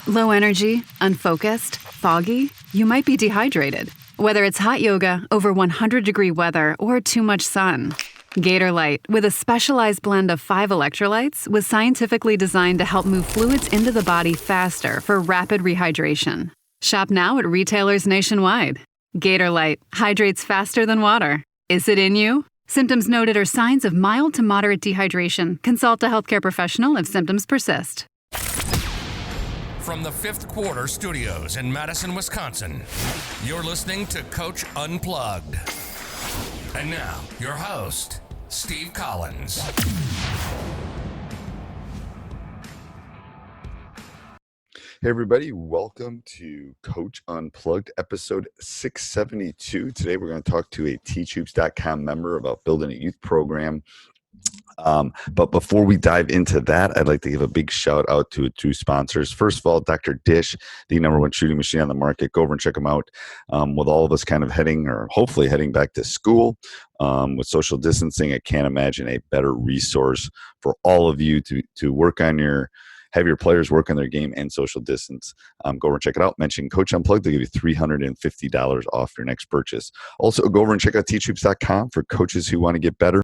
Low energy, unfocused, foggy? You might be dehydrated. Whether it's hot yoga, over 100-degree weather, or too much sun. Gatorlight, with a specialized blend of 5 electrolytes, was scientifically designed to help move fluids into the body faster for rapid rehydration. Shop now at retailers nationwide. Gatorlight hydrates faster than water. Is it in you? Symptoms noted are signs of mild to moderate dehydration. Consult a healthcare professional if symptoms persist. From the Fifth Quarter Studios in Madison, Wisconsin, you're listening to Coach Unplugged. And now, your host, Steve Collins. Hey everybody, welcome to Coach Unplugged, episode 672. Today we're going to talk to a teachhoops.com member about building a youth program. But before we dive into that, I'd like to give a big shout out to 2 sponsors. First of all, Dr. Dish, the #1 shooting machine on the market. Go over and check them out. With all of us kind of hopefully heading back to school with social distancing, I can't imagine a better resource for all of you to work on have your players work on their game and social distance. Go over and check it out. Mention Coach Unplugged. They'll give you $350 off your next purchase. Also, go over and check out teachhoops.com for coaches who want to get better.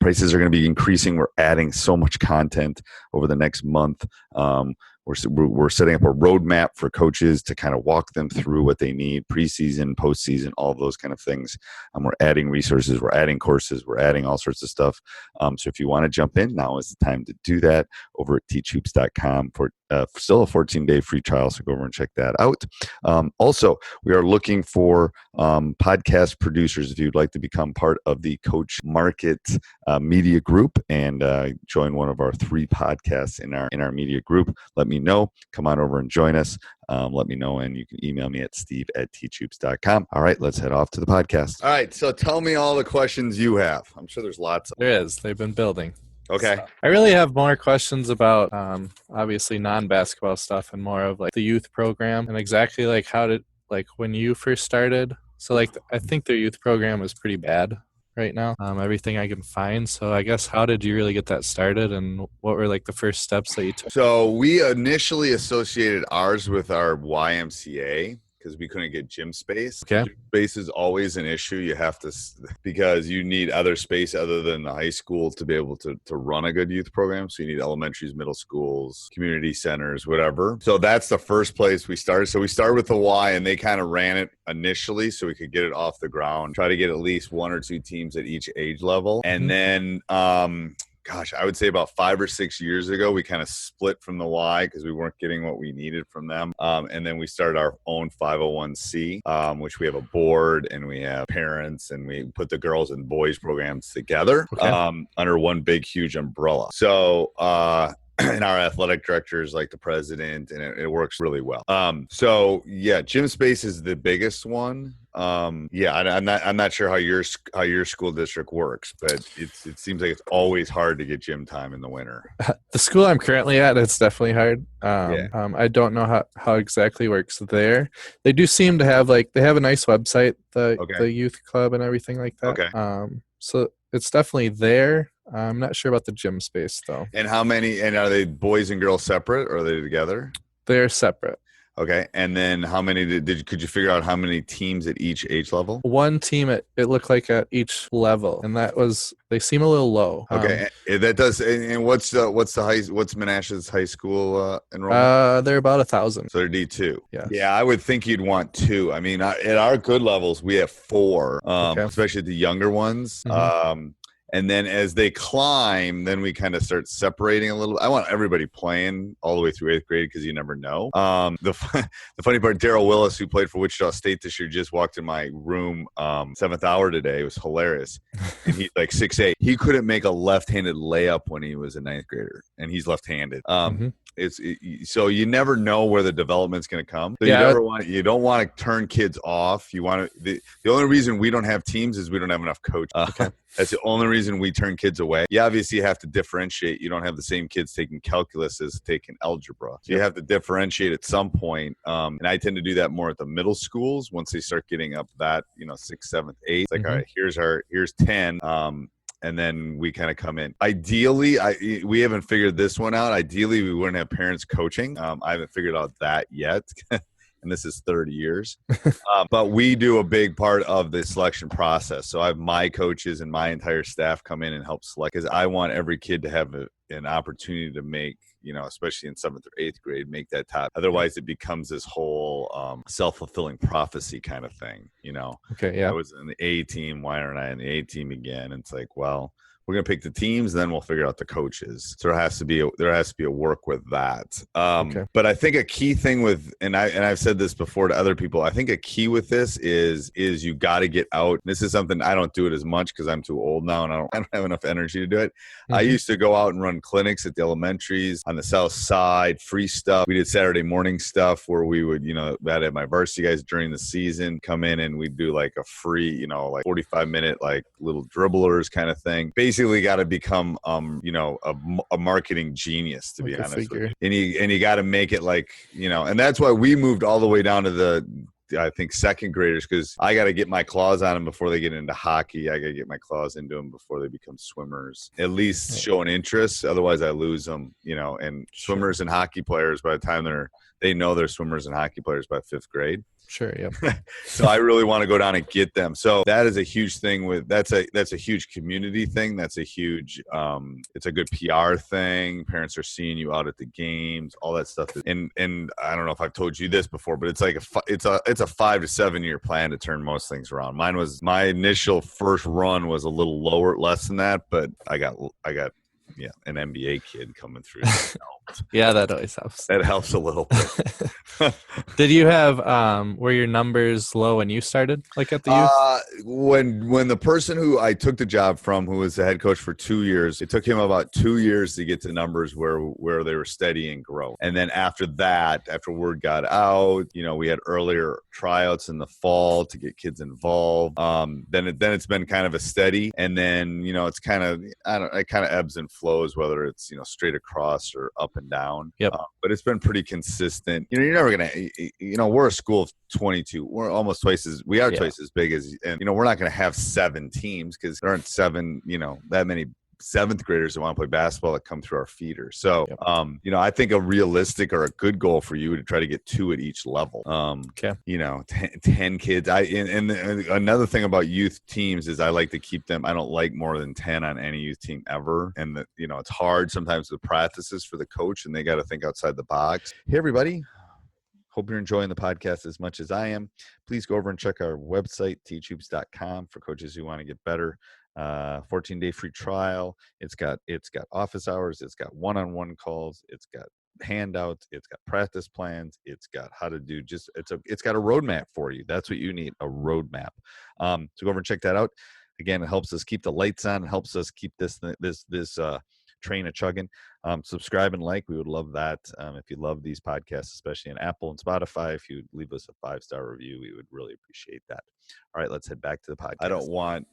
Prices are going to be increasing. We're adding so much content over the next month. We're setting up a roadmap for coaches to kind of walk them through what they need, preseason, postseason, all those kind of things. We're adding resources, we're adding courses, we're adding all sorts of stuff. So if you want to jump in, now is the time to do that over at teachhoops.com for still a 14-day free trial. So go over and check that out. Also, we are looking for podcast producers. If you'd like to become part of the Coach Market media group and join one of our 3 podcasts in our media group, let me know. Come on over and join us. Let me know, and you can email me at steve@teachhoops.com. All right, let's head off to the podcast. All right, so tell me all the questions you have. I'm sure there's lots of them. There is. They've been building. Okay. So I really have more questions about obviously non-basketball stuff and more of like the youth program and exactly like when you first started. So like I think their youth program is pretty bad right now, everything I can find. So I guess how did you really get that started, and what were like the first steps that you took? So we initially associated ours with our YMCA because we couldn't get gym space. Okay. Gym space is always an issue. You have to, because you need other space other than the high school to be able to run a good youth program. So you need elementaries, middle schools, community centers, whatever. So that's the first place we started. So we started with the Y, and they kind of ran it initially so we could get it off the ground, try to get at least 1 or 2 teams at each age level. And then, I would say about 5 or 6 years ago, we kind of split from the Y because we weren't getting what we needed from them. And then we started our own 501c, which we have a board and we have parents, and we put the girls and boys programs together under one big, huge umbrella. So, and our athletic director is like the president, and it works really well. Gym space is the biggest one. I'm not sure how your school district works, but it seems like it's always hard to get gym time in the winter. The school I'm currently at, it's definitely hard. I don't know how exactly works there. They do seem to have they have a nice website, the youth club and everything like that. Okay. So it's definitely there. I'm not sure about the gym space though. And how many? And are they boys and girls separate, or are they together? They're separate. Okay. And then how many could you figure out how many teams at each age level? 1 team it looked like at each level, and they seem a little low. Okay. That does. And what's Menasha's high school enrollment? They're about 1,000. So they're D2. Yeah. Yeah. I would think you'd want 2. I mean, at our good levels, we have 4, especially the younger ones. Mm-hmm. And then as they climb, then we kind of start separating a little. I want everybody playing all the way through 8th grade because you never know. The funny part, Daryl Willis, who played for Wichita State this year, just walked in my room 7th hour today. It was hilarious. And he's like 6'8". He couldn't make a left-handed layup when he was a 9th grader, and he's left-handed. So you never know where the development's going to come. So you don't want to turn kids off. You want to. The only reason we don't have teams is we don't have enough coaches. That's the only reason we turn kids away. You obviously have to differentiate. You don't have the same kids taking calculus as taking algebra. So you have to differentiate at some point. And I tend to do that more at the middle schools once they start getting up that, 6th, 7th, 8th. It's like, all right, here's 10. and then we kind of come in. Ideally, we haven't figured this one out. Ideally, we wouldn't have parents coaching. I haven't figured out that yet. And this is 30 years. But we do a big part of the selection process. So I have my coaches and my entire staff come in and help select, because I want every kid to have an opportunity to make, especially in 7th or 8th grade, make that top. Otherwise, it becomes this whole self-fulfilling prophecy kind of thing, Okay, yeah. I was in the A team. Why aren't I in the A team again? And it's like, well, we're going to pick the teams, then we'll figure out the coaches. So there has to be a work with that. Okay. But I think a key thing with, and I've said this before to other people, I think a key with this is you got to get out. This is something I don't do it as much because I'm too old now and I don't have enough energy to do it. I used to go out and run clinics at the elementaries on the south side, free stuff. We did Saturday morning stuff where we would, I'd have my varsity guys during the season come in and we'd do like a free, like 45-minute, like little dribblers kind of thing. Basically got to become, a marketing genius, to be honest with you. And you got to make it like, and that's why we moved all the way down to I think 2nd graders, because I got to get my claws on them before they get into hockey. I got to get my claws into them before they become swimmers. At least show an interest. Otherwise, I lose them. And swimmers and hockey players, by the time they know they're swimmers and hockey players by 5th grade. Sure. Yep. So I really want to go down and get them. So that is a huge thing that's a huge community thing. That's a huge, it's a good PR thing. Parents are seeing you out at the games, all that stuff. And I don't know if I've told you this before, but it's like it's a 5 to 7 year plan to turn most things around. My initial first run was a little less than that, but I got an NBA kid coming through. Yeah, that always helps. That helps a little bit. Did you have were your numbers low when you started, like at the youth? When the person who I took the job from, who was the head coach for 2 years, it took him about 2 years to get to numbers where they were steady and grow. And then after that, after word got out, we had earlier tryouts in the fall to get kids involved. Then it's been kind of a steady, and then it's kind of it kind of ebbs and flows, whether it's straight across or up and down. Yep. But it's been pretty consistent. You're never gonna, we're a school of 22. We're almost twice as big as, and we're not gonna have 7 teams because there aren't 7, that many 7th graders that want to play basketball that come through our feeders. So, I think a realistic or a good goal for you to try to get 2 at each level. 10 kids. And another thing about youth teams is I like to keep them. I don't like more than 10 on any youth team ever. And it's hard sometimes with practices for the coach, and they got to think outside the box. Hey, everybody. Hope you're enjoying the podcast as much as I am. Please go over and check our website, teachhoops.com, for coaches who want to get better. 14-day free trial. It's got office hours. It's got one-on-one calls. It's got handouts. It's got practice plans. It's got how to do it's got a roadmap for you. That's what you need, a roadmap. So go over and check that out. Again, it helps us keep the lights on. It helps us keep this train a chugging. Subscribe and like. We would love that. If you love these podcasts, especially on Apple and Spotify, if you leave us a 5-star review, we would really appreciate that. All right, let's head back to the podcast. I don't want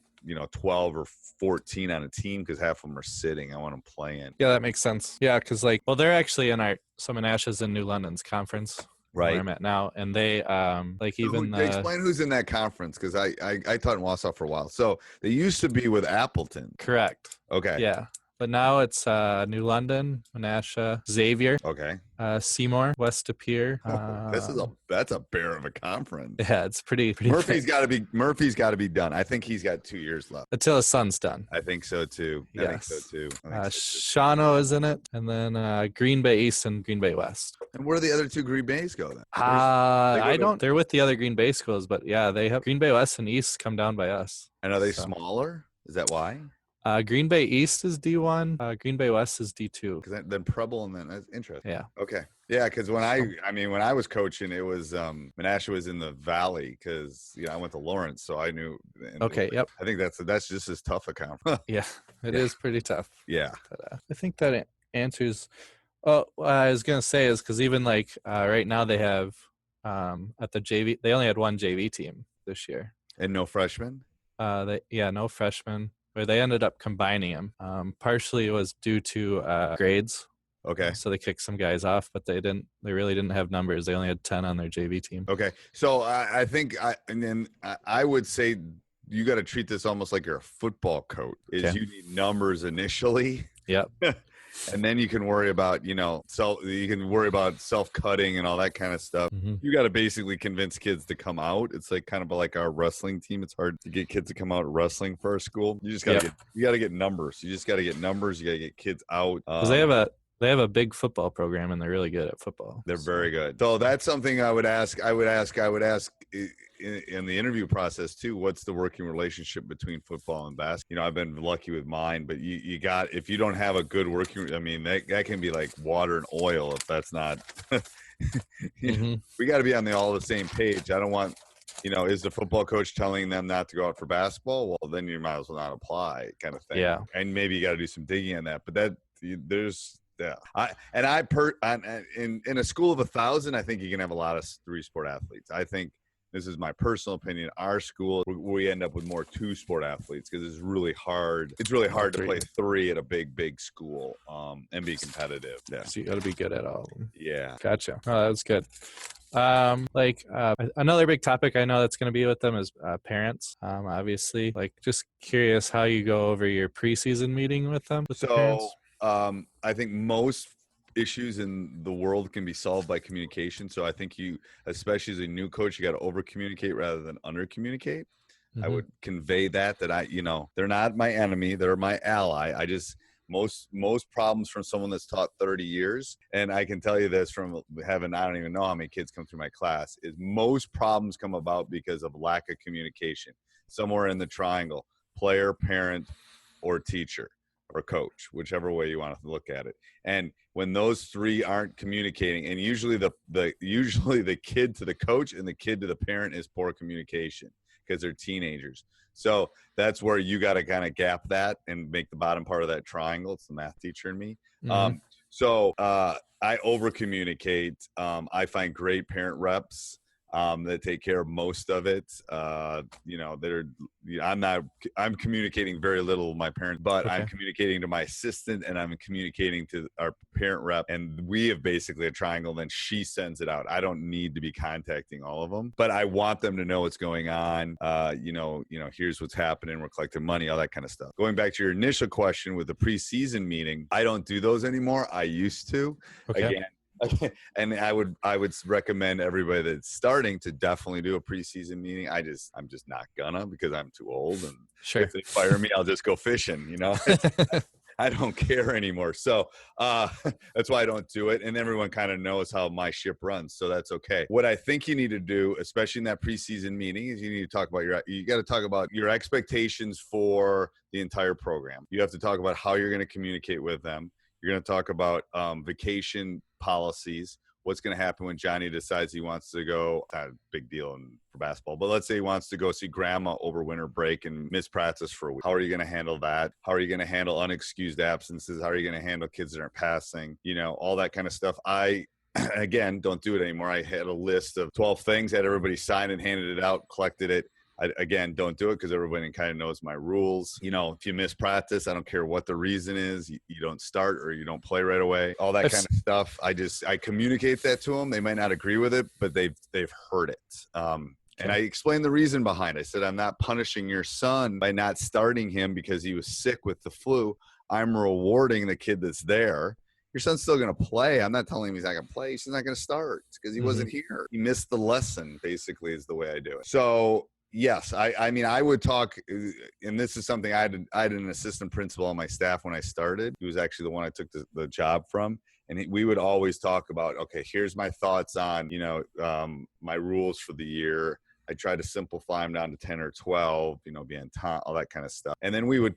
12 or 14 on a team because half of them are sitting. I want them playing. Yeah, that makes sense. Yeah, because they're actually in some of Nash's in New London's conference. Right. Where I'm at now, and they explain who's in that conference, because I taught in Wausau for a while. So they used to be with Appleton. Correct. Okay. Yeah. But now it's New London, Menasha, Xavier, Seymour, West De Pere. That's a bear of a conference. Yeah, it's pretty. Murphy's got to be done. I think he's got 2 years left until his son's done. I think so too. Yes. Shawano is in it, and then Green Bay East and Green Bay West. And where do the other 2 Green Bays go then? They're with the other Green Bay schools, but yeah, they have Green Bay West and East come down by us. And are they smaller? Is that why? Green Bay East is D1. Green Bay West is D2. Then Preble, and then that's interesting. Yeah. Okay. Yeah, because when I was coaching, it was Menasha was in the Valley because I went to Lawrence, so I knew. Okay. Yep. I think that's just as tough a conference. Yeah, it is pretty tough. Yeah. But, I think that answers. What I was gonna say is because even right now they have at the JV, they only had 1 JV team this year, and no freshmen. No freshmen. Where they ended up combining them. Partially it was due to grades. Okay. So they kicked some guys off, but they really didn't have numbers. They only had 10 on their JV team. Okay. So I think I would say you got to treat this almost like you're a football coach. Is you need numbers initially. Yep. And then you can worry about, self-cutting and all that kind of stuff. Mm-hmm. You got to basically convince kids to come out. It's like kind of like our wrestling team. It's hard to get kids to come out wrestling for our school. You just got to get numbers. You just got to get numbers. You got to get kids out. Because they have a big football program, and they're really good at football. They're very good. So that's something I would ask in the interview process too. What's the working relationship between football and basketball? I've been lucky with mine, but if you don't have a good working, that can be like water and oil if that's not. We got to be on all the same page. I don't want, is the football coach telling them not to go out for basketball? Well, then you might as well not apply, kind of thing. Yeah, and maybe you got to do some digging on that. But there's. Yeah, in a school of 1,000, I think you can have a lot of 3-sport athletes. I think this is my personal opinion. Our school, we end up with more 2-sport athletes because it's really hard. It's really hard to play 3 at a big school and be competitive. Yeah, so you got to be good at all of them. Yeah, gotcha. Oh, that's good. Another big topic I know that's going to be with them is parents. Obviously, just curious how you go over your preseason meeting with them. With the parents. I think most issues in the world can be solved by communication. So I think especially as a new coach, you got to over communicate rather than under communicate. I would convey that they're not my enemy. They're my ally. Most problems from someone that's taught 30 years. And I can tell you this from having, I don't even know how many kids come through my class, is most problems come about because of lack of communication. Somewhere in the triangle, player, parent, or teacher. Or coach, whichever way you want to look at it. And when those 3 aren't communicating, and usually the kid to the coach and the kid to the parent is poor communication because they're teenagers. So that's where you got to kind of gap that and make the bottom part of that triangle. It's the math teacher in me. So I over communicate. I find great parent reps that take care of most of it. I'm communicating very little with my parents, but I'm communicating to my assistant and I'm communicating to our parent rep, and we have basically a triangle. Then she sends it out. I don't need to be contacting all of them, but I want them to know what's going on. Here's what's happening. We're collecting money, all that kind of stuff. Going back to your initial question with the preseason meeting, I don't do those anymore. I used to. Again, and I would recommend everybody that's starting to definitely do a preseason meeting. I'm just not gonna, because I'm too old, and if they fire me, I'll just go fishing. I don't care anymore. So that's why I don't do it. And everyone kind of knows how my ship runs, so that's okay. What I think you need to do, especially in that preseason meeting, is you need to talk about you got to talk about your expectations for the entire program. You have to talk about how you're going to communicate with them. You're going to talk about vacation policies. What's going to happen when Johnny decides he wants to go, not a big deal for basketball, but let's say he wants to go see grandma over winter break and miss practice for a week. How are you going to handle that? How are you going to handle unexcused absences? How are you going to handle kids that aren't passing? All that kind of stuff. I, again, don't do it anymore. I had a list of 12 things, had everybody sign and handed it out, collected it. Again, don't do it because everybody kind of knows my rules. If you miss practice, I don't care what the reason is. You don't start or you don't play right away. All that kind of stuff. I communicate that to them. They might not agree with it, but they've heard it. And I explained the reason behind it. I said, I'm not punishing your son by not starting him because he was sick with the flu. I'm rewarding the kid that's there. Your son's still going to play. I'm not telling him he's not going to play. He's not going to start because he wasn't here. He missed the lesson, basically, is the way I do it. So, yes, I would talk, and this is something I had an assistant principal on my staff when I started. He was actually the one I took the job from. And we would always talk about, okay, here's my thoughts on, my rules for the year. I tried to simplify them down to 10 or 12, being time, all that kind of stuff. And then we would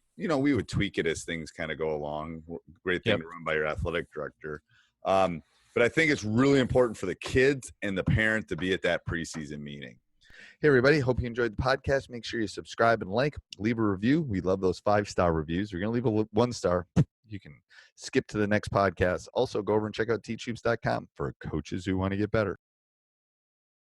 tweak it as things kind of go along. Great thing to run by your athletic director. But I think it's really important for the kids and the parent to be at that preseason meeting. Hey, everybody. Hope you enjoyed the podcast. Make sure you subscribe and like, leave a review. We love those 5-star reviews. You're going to leave a 1-star. You can skip to the next podcast. Also, go over and check out teachhoops.com for coaches who want to get better.